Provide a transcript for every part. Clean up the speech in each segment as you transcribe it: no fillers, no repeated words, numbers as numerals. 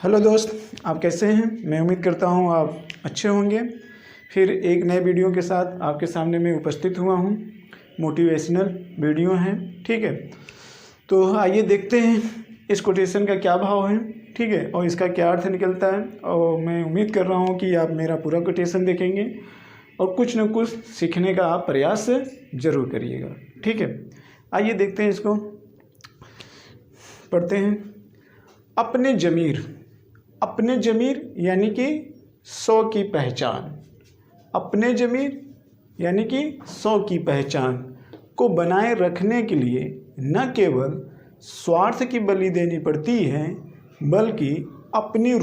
Hello दोस्त, आप कैसे हैं। मैं उम्मीद करता हूं आप अच्छे होंगे। फिर एक नए वीडियो के साथ आपके सामने मैं उपस्थित हुआ हूं। मोटिवेशनल वीडियो है, ठीक है। तो आइए देखते हैं इस कोटेशन का क्या भाव है, ठीक है, और इसका क्या अर्थ निकलता है। और मैं उम्मीद कर रहा हूं कि आप मेरा पूरा कोटेशन देखेंगे और कुछ न कुछ सीखने का आप प्रयास ज़रूर करिएगा, ठीक है। आइए देखते हैं, इसको पढ़ते हैं। अपने ज़मीर यानी कि 100 की पहचान। अपने ज़मीर यानी कि 100 की पहचान को बनाए रखने के लिए न केवल स्वार्थ की बलि देनी पड़ती है, बल्कि अपनी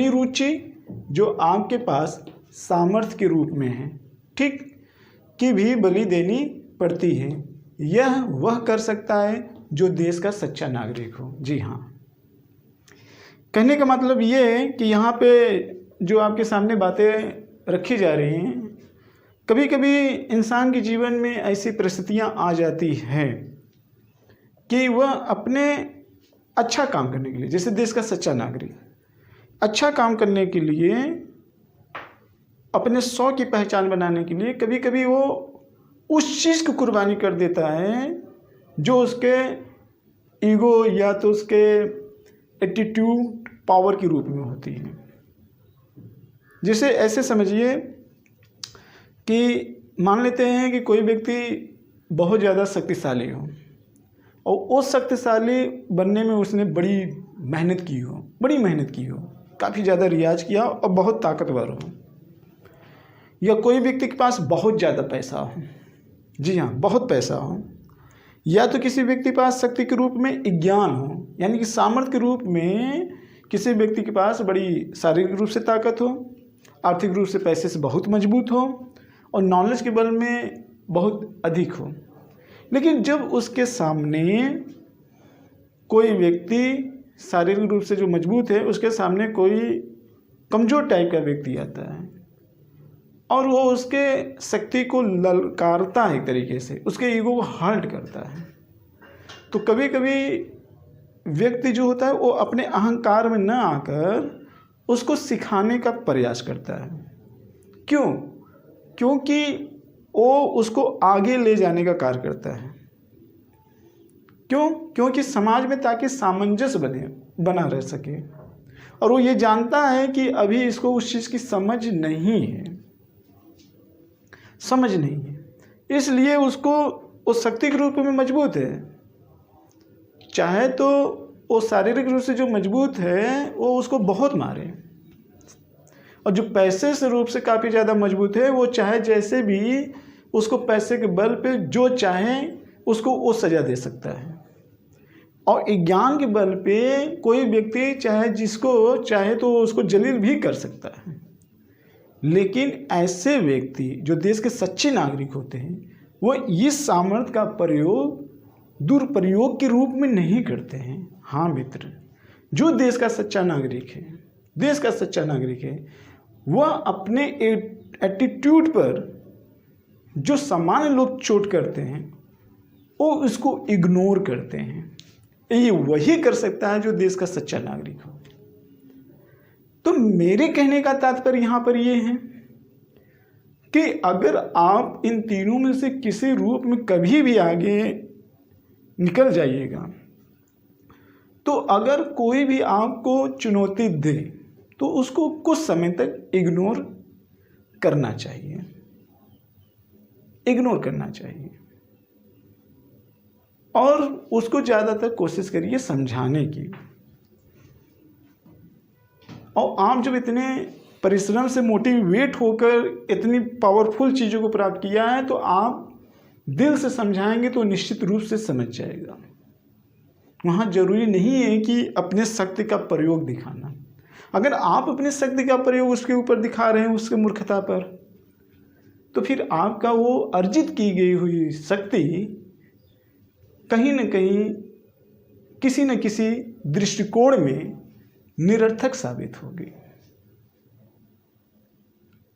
रुचि जो आपके पास सामर्थ्य के रूप में है, ठीक, की भी बलि देनी पड़ती है। यह वह कर सकता है जो देश का सच्चा नागरिक हो। जी हाँ, कहने का मतलब ये है कि यहाँ पे जो आपके सामने बातें रखी जा रही हैं, कभी कभी इंसान के जीवन में ऐसी परिस्थितियाँ आ जाती हैं कि वह अपने अच्छा काम करने के लिए, जैसे देश का सच्चा नागरिक अच्छा काम करने के लिए, अपने 100 की पहचान बनाने के लिए कभी कभी वो उस चीज़ को कुर्बानी कर देता है जो उसके ईगो या तो उसके एटीट्यूड पावर के रूप में होती है। जैसे ऐसे समझिए कि मान लेते हैं कि कोई व्यक्ति बहुत ज़्यादा शक्तिशाली हो और उस शक्तिशाली बनने में उसने बड़ी मेहनत की हो, काफ़ी ज़्यादा रियाज किया और बहुत ताकतवर हो। या कोई व्यक्ति के पास बहुत ज़्यादा पैसा हो, जी हाँ, बहुत पैसा हो। या तो किसी व्यक्ति के पास शक्ति के रूप में ज्ञान हो, यानी कि सामर्थ्य के रूप में किसी व्यक्ति के पास बड़ी शारीरिक रूप से ताकत हो, आर्थिक रूप से पैसे से बहुत मजबूत हो और नॉलेज के बल में बहुत अधिक हो। लेकिन जब उसके सामने कोई व्यक्ति शारीरिक रूप से जो मजबूत है, उसके सामने कोई कमज़ोर टाइप का व्यक्ति आता है और वो उसके शक्ति को ललकारता है, एक तरीके से उसके ईगो को हर्ट करता है, तो कभी कभी व्यक्ति जो होता है वो अपने अहंकार में न आकर उसको सिखाने का प्रयास करता है। क्योंकि वो उसको आगे ले जाने का कार्य करता है। क्योंकि समाज में ताकि सामंजस्य बना रह सके, और वो ये जानता है कि अभी इसको उस चीज़ की समझ नहीं है, इसलिए उसको उस शक्ति के रूप में मजबूत है। चाहे तो वो शारीरिक रूप से जो मजबूत है वो उसको बहुत मारे, और जो पैसे से रूप से काफ़ी ज़्यादा मजबूत है वो चाहे जैसे भी उसको पैसे के बल पे जो चाहे उसको वो सजा दे सकता है। और ज्ञान के बल पे कोई व्यक्ति चाहे जिसको चाहे तो उसको जलील भी कर सकता है। लेकिन ऐसे व्यक्ति जो देश के सच्चे नागरिक होते हैं, वो इस सामर्थ्य का प्रयोग दुरुपयोग के रूप में नहीं करते हैं। हाँ मित्र, जो देश का सच्चा नागरिक है, वह अपने एटीट्यूड पर जो सामान्य लोग चोट करते हैं वो उसको इग्नोर करते हैं। ये वही कर सकता है जो देश का सच्चा नागरिक हो। तो मेरे कहने का तात्पर्य यहाँ पर ये है कि अगर आप इन तीनों में से किसी रूप में कभी भी आगे निकल जाइएगा, तो अगर कोई भी आपको चुनौती दे तो उसको कुछ समय तक इग्नोर करना चाहिए, और उसको ज़्यादातर कोशिश करिए समझाने की। और आप जब इतने परिश्रम से मोटिवेट होकर इतनी पावरफुल चीज़ों को प्राप्त किया है, तो आप दिल से समझाएंगे तो निश्चित रूप से समझ जाएगा। वहाँ जरूरी नहीं है कि अपने शक्ति का प्रयोग दिखाना। अगर आप अपनी शक्ति का प्रयोग उसके ऊपर दिखा रहे हैं, उसके मूर्खता पर, तो फिर आपका वो अर्जित की गई हुई शक्ति कहीं न कहीं किसी न किसी दृष्टिकोण में निरर्थक साबित होगी।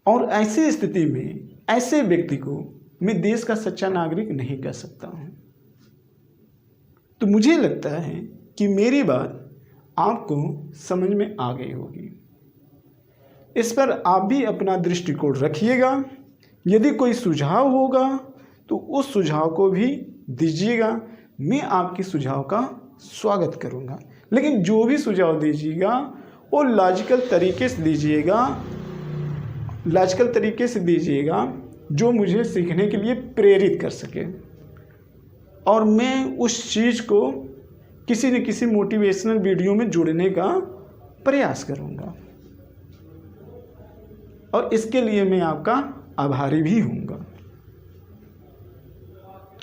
और ऐसी स्थिति में ऐसे व्यक्ति को मैं देश का सच्चा नागरिक नहीं कह सकता हूँ। तो मुझे लगता है कि मेरी बात आपको समझ में आ गई होगी। इस पर आप भी अपना दृष्टिकोण रखिएगा। यदि कोई सुझाव होगा तो उस सुझाव को भी दीजिएगा। मैं आपके सुझाव का स्वागत करूंगा, लेकिन जो भी सुझाव दीजिएगा वो लॉजिकल तरीके से दीजिएगा, जो मुझे सीखने के लिए प्रेरित कर सके और मैं उस चीज़ को किसी न किसी मोटिवेशनल वीडियो में जोड़ने का प्रयास करूंगा, और इसके लिए मैं आपका आभारी भी हूँगा।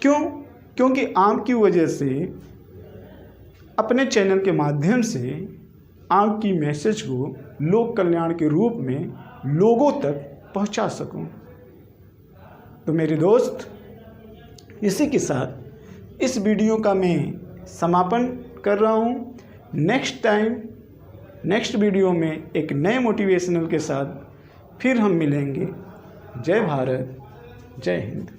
क्योंकि आपकी वजह से अपने चैनल के माध्यम से आपकी मैसेज को लोक कल्याण के रूप में लोगों तक पहुंचा सकूं। तो मेरे दोस्त, इसी के साथ इस वीडियो का मैं समापन कर रहा हूं। नेक्स्ट वीडियो में एक नए मोटिवेशनल के साथ फिर हम मिलेंगे। जय भारत, जय हिंद।